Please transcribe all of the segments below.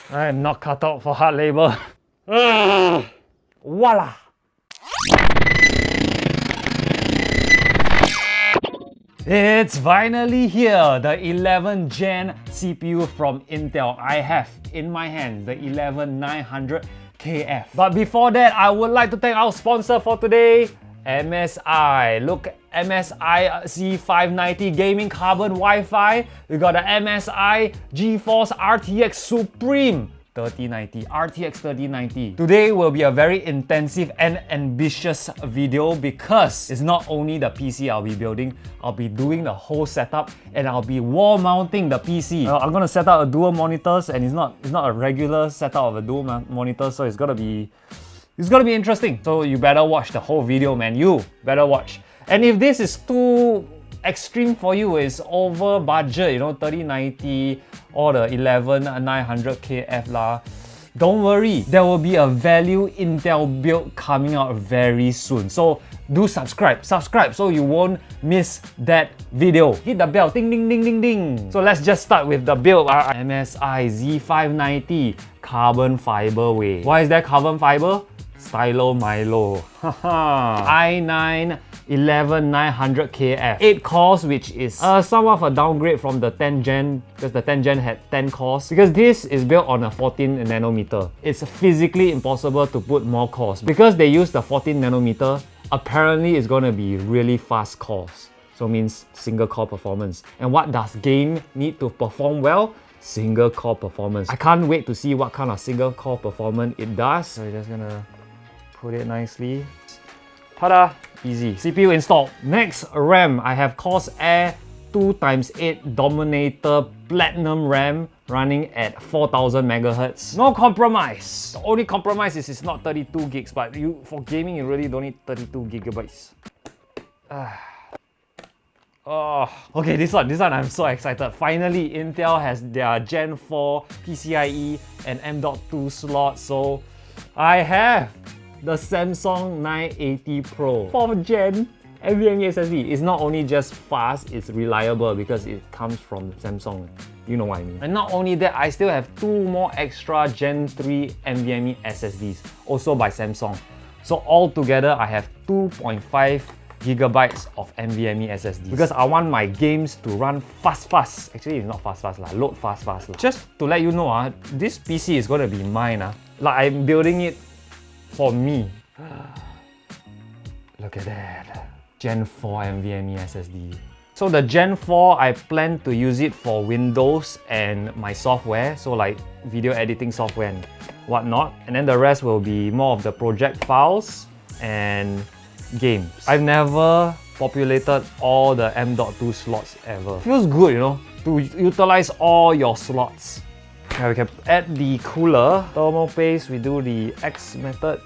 I am not cut out for hard labor. Voila! It's finally here, the 11th Gen CPU from Intel. I have in my hand the 11900KF. But before that, I would like to thank our sponsor for today, MSI. Look, MSI Z590 Gaming Carbon Wi-Fi. We got the MSI GeForce RTX Supreme 3090, RTX 3090. Today will be a very intensive and ambitious video because it's not only the PC I'll be building, I'll be doing the whole setup and I'll be wall mounting the PC. I'm gonna set up a dual monitors and it's not a regular setup of a dual monitor, so it's gonna be interesting. So you better watch the whole video, man. You better watch. And if this is too extreme for you, is over budget, you know, 3090 or the 11900KF lah, don't worry, there will be a value Intel build coming out very soon. So do subscribe so you won't miss that video. Hit the bell, ding ding ding ding ding. So let's just start with the build. MSI Z590 carbon fiber way. Why is that carbon fiber? Stylo Milo. i9 11900KF. 8 cores, which is somewhat of a downgrade from the 10 gen, because the 10 gen had 10 cores. Because this is built on a 14 nanometer. It's physically impossible to put more cores. Because they use the 14 nanometer, apparently it's going to be really fast cores. So means single core performance. And what does game need to perform well? Single core performance. I can't wait to see what kind of single core performance it does. So we're just gonna put it nicely. Ta-da! Easy. CPU installed. Next, RAM. I have Corsair 2x8 Dominator Platinum RAM running at 4000 MHz. No compromise. The only compromise is it's not 32 gigs, but for gaming you really don't need 32 gigabytes. Oh, okay, this one I'm so excited. Finally, Intel has their Gen 4 PCIe and M.2 slot, so I have the Samsung 980 Pro 4th Gen NVMe SSD. It's not only just fast, it's reliable because it comes from Samsung. You know what I mean. And not only that, I still have 2 more extra Gen 3 NVMe SSDs, also by Samsung. So altogether, I have 2.5 gigabytes of NVMe SSD because I want my games to run fast. Actually, it's not fast lah, load fast lah. Just to let you know, this PC is gonna be mine. Like I'm building it for me. Look at that. Gen 4 NVMe SSD. So the Gen 4, I plan to use it for Windows and my software, so like video editing software and whatnot. And then the rest will be more of the project files and games. I've never populated all the M.2 slots ever. Feels good, you know, to utilize all your slots. Now we can add the cooler. Thermal paste, we do the X method.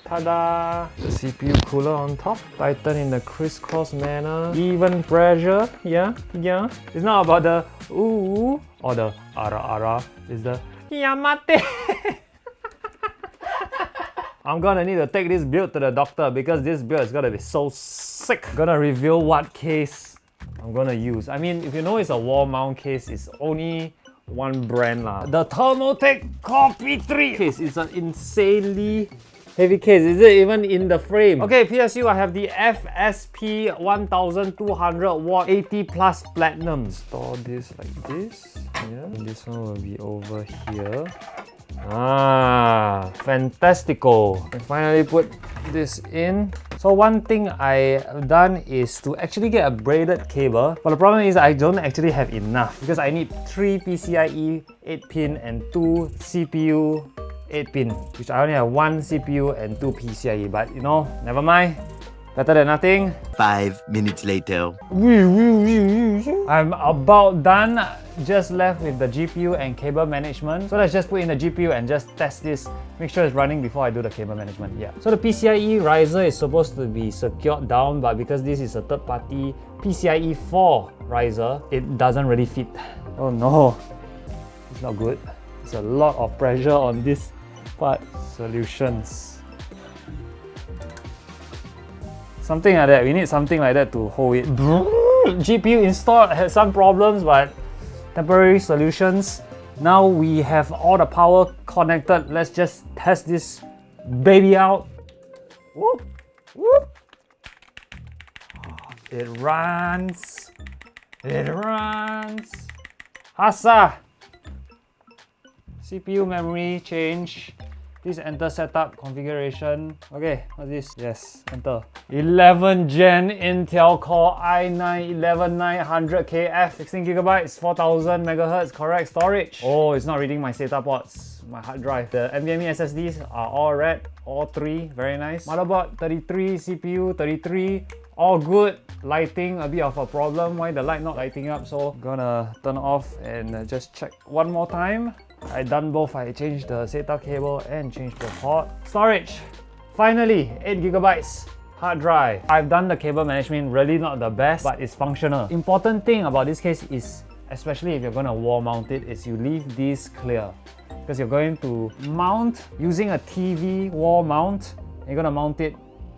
Ta-da! The CPU cooler on top. Tighten in the crisscross manner. Even pressure, yeah. It's not about the ooh or the ara. It's the Yamate. I'm gonna need to take this build to the doctor because this build is gonna be so sick. Gonna reveal what case I'm gonna use. I mean, if you know it's a wall mount case, it's only one brand lah. The Thermaltake Core P3 case is an insanely heavy case. Is it even in the frame? Okay, PSU, I have the FSP 1200 watt 80 plus platinum. Store this like this. Yeah. And this one will be over here. Fantastico. I finally put this in. So one thing I've done is to actually get a braided cable, but the problem is I don't actually have enough because I need 3 PCIe 8-pin and 2 CPU 8-pin, which I only have 1 CPU and 2 PCIe, but you know, never mind. Better than nothing. 5 minutes later. I'm about done. Just left with the GPU and cable management. So let's just put in the GPU and just test this. Make sure it's running before I do the cable management. Yeah. So the PCIe riser is supposed to be secured down, but because this is a third-party PCIe 4 riser, it doesn't really fit. Oh no, it's not good. There's a lot of pressure on this part. Solutions. Something like that. We need something like that to hold it. GPU installed had some problems, but temporary solutions. Now we have all the power connected. Let's just test this baby out. Whoop, whoop. It runs. It runs. Hasa. CPU memory change. Please enter setup configuration. Okay, what's this? Yes, enter. 11 Gen Intel Core i9-11900KF, 16 gigabytes, 4000 megahertz, correct storage. Oh, it's not reading my SATA ports, my hard drive. The NVMe SSDs are all red, all three, very nice. Motherboard 33, CPU 33, all good. Lighting, a bit of a problem. Why the light not lighting up? So gonna turn off and just check one more time. I done both. I changed the SATA cable and changed the port. Storage, finally 8 gigabytes. Hard drive. I've done the cable management, really not the best, but it's functional. Important thing about this case is, especially if you're gonna wall mount it, is you leave this clear. Because you're going to mount using a TV wall mount. You're gonna mount it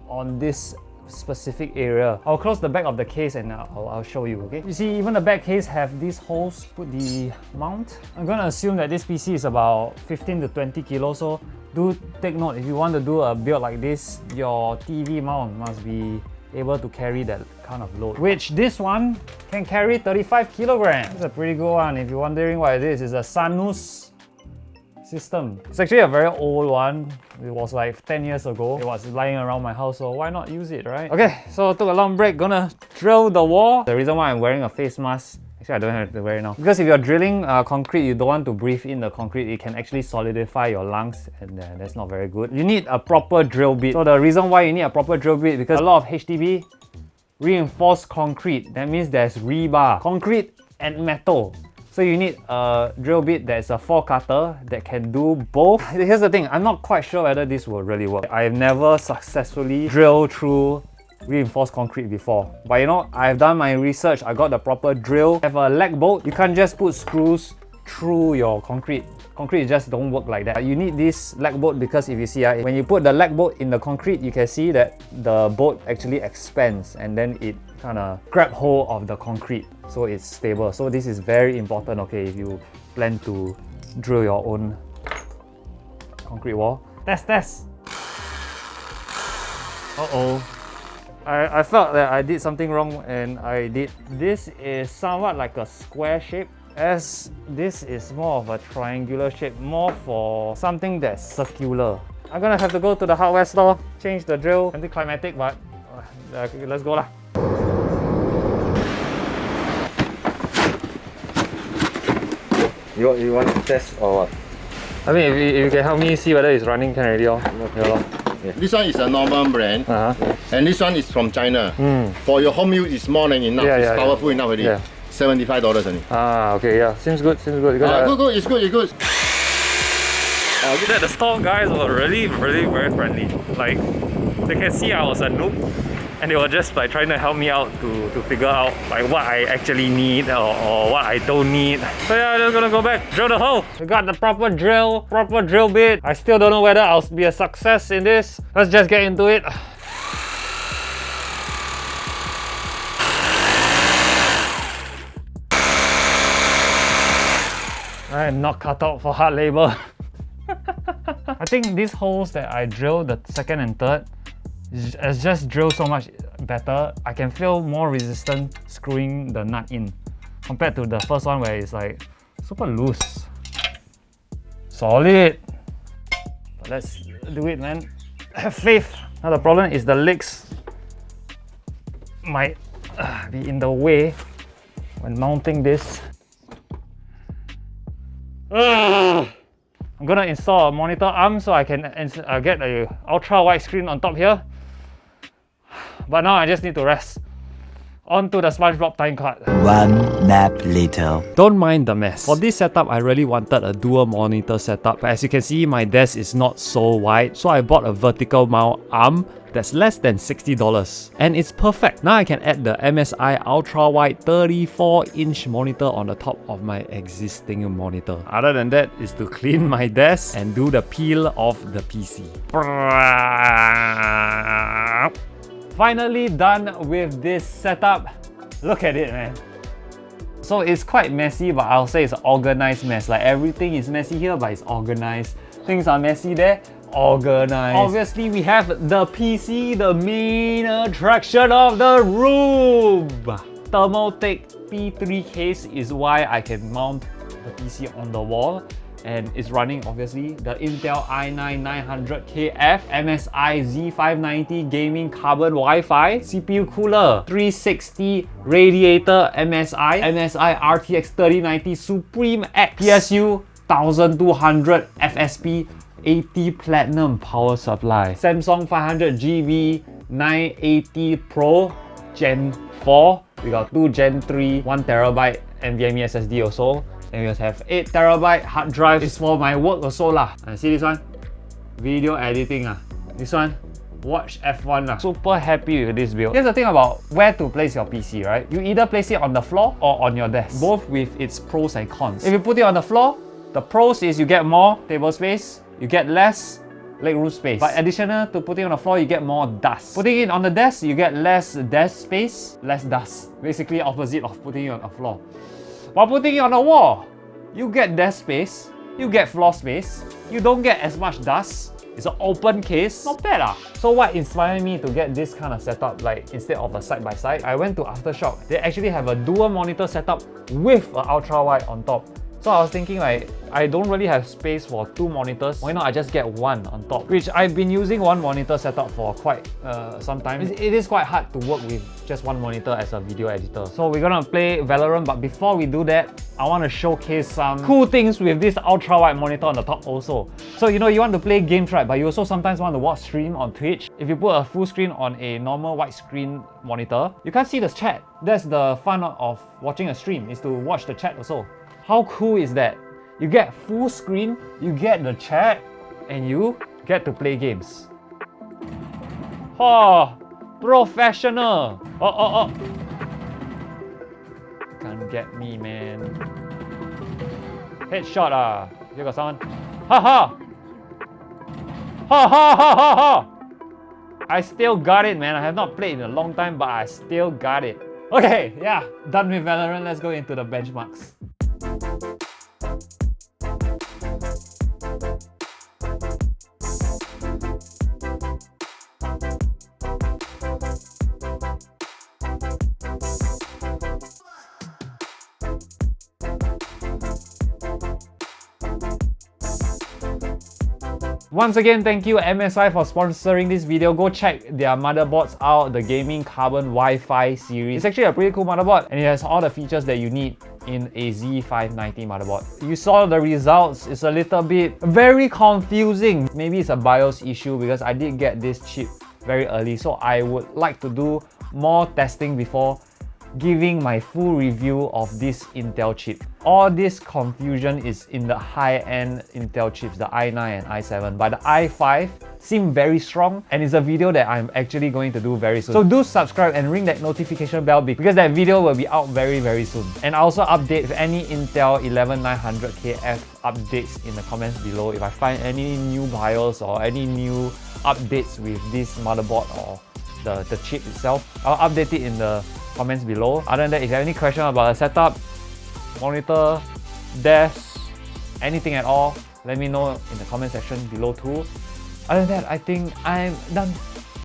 on this specific area. I'll close the back of the case and I'll show you, okay? You see, even the back case have these holes put the mount. I'm gonna assume that this PC is about 15 to 20 kilos, so do take note, if you want to do a build like this, your TV mount must be able to carry that kind of load. Which this one can carry 35 kilograms. It's a pretty good one. If you're wondering what it is, it's a Sanus system. It's actually a very old one. It was like 10 years ago. It was lying around my house, so why not use it, right? Okay, so took a long break, gonna drill the wall. The reason why I'm wearing a face mask, actually I don't have to wear it now, because if you're drilling concrete, you don't want to breathe in the concrete. It can actually solidify your lungs, and that's not very good. You need a proper drill bit. So the reason why you need a proper drill bit, because a lot of HDB reinforced concrete. That means there's rebar, concrete and metal. So you need a drill bit that's a 4-cutter that can do both. Here's the thing, I'm not quite sure whether this will really work. I've never successfully drilled through reinforced concrete before. But you know, I've done my research, I got the proper drill. I have a lag bolt. You can't just put screws through your concrete. Concrete just don't work like that. You need this lag bolt because if you see, when you put the lag bolt in the concrete, you can see that the bolt actually expands and then it kind of grab hold of the concrete, so it's stable. So this is very important, okay, if you plan to drill your own concrete wall. Test. Uh-oh. I felt that I did something wrong, and I did. This is somewhat like a square shape, as this is more of a triangular shape, more for something that's circular. I'm gonna have to go to the hardware store, change the drill. Anticlimactic, but let's go lah. You want to test or what? I mean, if you can help me see whether it's running, can already. Yeah. This one is a normal brand, and this one is from China. For your home use, it's more than enough. It's powerful enough already. $75 only. Okay, yeah, seems good. Good, it's good. The store guys were really very friendly. Like, they can see I was a noob, and they were just like trying to help me out to figure out like what I actually need or what I don't need. So yeah, I'm just gonna go back, drill the hole. We got the proper drill bit. I still don't know whether I'll be a success in this. Let's just get into it. I am not cut out for hard labor. I think these holes that I drilled, the second and third, is just drilled so much better. I can feel more resistant screwing the nut in compared to the first one where it's like super loose. Solid. But let's do it, man. Have faith. Now the problem is the legs might be in the way when mounting this. I'm gonna install a monitor arm so I can get a ultra wide screen on top here. But now I just need to rest. On to the SpongeBob time card. One nap later. Don't mind the mess. For this setup, I really wanted a dual monitor setup. But as you can see, my desk is not so wide. So I bought a vertical mount arm that's less than $60. And it's perfect. Now I can add the MSI ultra wide 34-inch monitor on the top of my existing monitor. Other than that is to clean my desk and do the peel of the PC. Finally done with this setup. Look at it, man. So it's quite messy, but I'll say it's an organized mess. Like everything is messy here, but it's organized. Things are messy there, organized. Obviously, we have the PC, the main attraction of the room. Thermaltake P3 case is why I can mount the PC on the wall. And it's running obviously the Intel i9 900KF MSI Z590 gaming carbon Wi-Fi, CPU cooler, 360 radiator MSI RTX 3090 Supreme X, PSU 1200 FSP 80 platinum power supply, Samsung 500GB 980 Pro Gen 4. We got 2 Gen 3 1TB NVMe SSD also. And we have 8TB hard drive. It's for my work also lah. And see this one? Video editing ah. This one? Watch F1 lah. Super happy with this build. Here's the thing about where to place your PC, right? You either place it on the floor or on your desk. Both with its pros and cons. If you put it on the floor, the pros is you get more table space, you get less legroom space. But additional to putting on the floor, you get more dust. Putting it on the desk, you get less desk space, less dust. Basically opposite of putting it on the floor. While putting it on the wall, you get desk space, you get floor space, you don't get as much dust. It's an open case, not bad ah. So what inspired me to get this kind of setup, like instead of a side-by-side, I went to Aftershock. They actually have a dual monitor setup with an ultra-wide on top. So I was thinking like, I don't really have space for 2 monitors. Why not I just get one on top? Which I've been using one monitor setup for quite some time. It is quite hard to work with just one monitor as a video editor. So we're gonna play Valorant, but before we do that, I want to showcase some cool things with this ultra-wide monitor on the top also. So you know, you want to play games, right? But you also sometimes want to watch stream on Twitch. If you put a full screen on a normal widescreen monitor, you can't see the chat. That's the fun of watching a stream, is to watch the chat also. How cool is that? You get full screen, you get the chat, and you get to play games. Oh, professional! Oh. Can't get me, man. Headshot ah. You got someone? Ha ha! Ha ha ha ha ha! I still got it, man. I have not played in a long time, but I still got it. Okay, yeah, done with Valorant. Let's go into the benchmarks. Once again, thank you MSI for sponsoring this video. Go check their motherboards out, the Gaming Carbon Wi-Fi series. It's actually a pretty cool motherboard and it has all the features that you need in a Z590 motherboard. You saw the results. It's a little bit very confusing. Maybe it's a BIOS issue because I did get this chip very early, so I would like to do more testing before giving my full review of this Intel chip. All this confusion is in the high-end Intel chips, the i9 and i7, but the i5 seem very strong, and it's a video that I'm actually going to do very soon. So do subscribe and ring that notification bell because that video will be out very soon. And I also update any Intel 11900KF updates in the comments below. If I find any new BIOS or any new updates with this motherboard or the chip itself, I'll update it in the comments below. Other than that, if you have any question about the setup, monitor, desk, anything at all, let me know in the comment section below too. Other than that, I think I'm done.